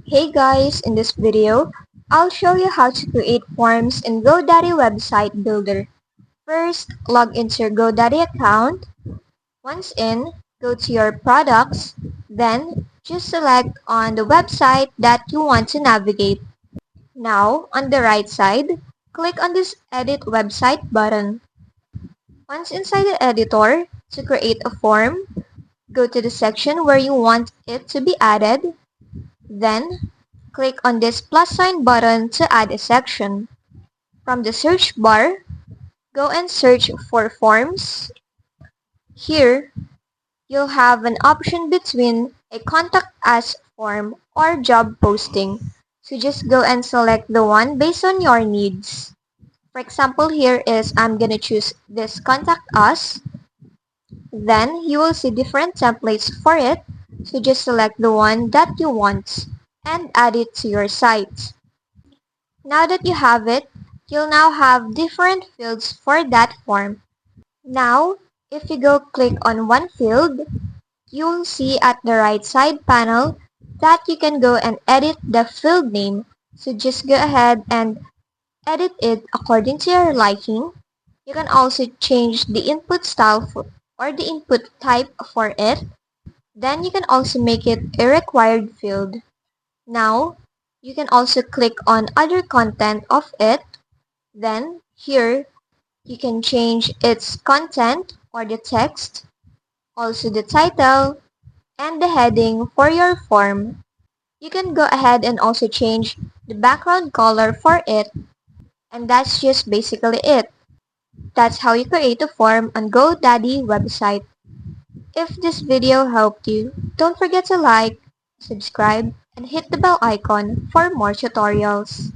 Hey guys, in this video, I'll show you how to create forms in Godaddy website builder. First, log into your Godaddy account. Once in, go to your products, then just select on the website that you want to navigate. Now, on the right side, click on this edit website button. Once inside the editor, to create a form, go to the section where you want it to be added. Then, click on this plus sign button to add a section. From the search bar, go and search for forms. Here, you'll have an option between a contact us form or job posting. So just go and select the one based on your needs. For example, here is I'm gonna choose this contact us. Then you will see different templates for it. So just select the one that you want and add it to your site. Now that you have it, you'll now have different fields for that form. Now, if you go click on one field, you'll see at the right side panel that you can go and edit the field name. So just go ahead and edit it according to your liking. You can also change the input style or the input type for it. Then you can also make it a required field. Now, you can also click on other content of it. Then, here, you can change its content or the text, also the title, and the heading for your form. You can go ahead and also change the background color for it. And that's just basically it. That's how you create a form on GoDaddy website. If this video helped you, don't forget to like, subscribe, and hit the bell icon for more tutorials.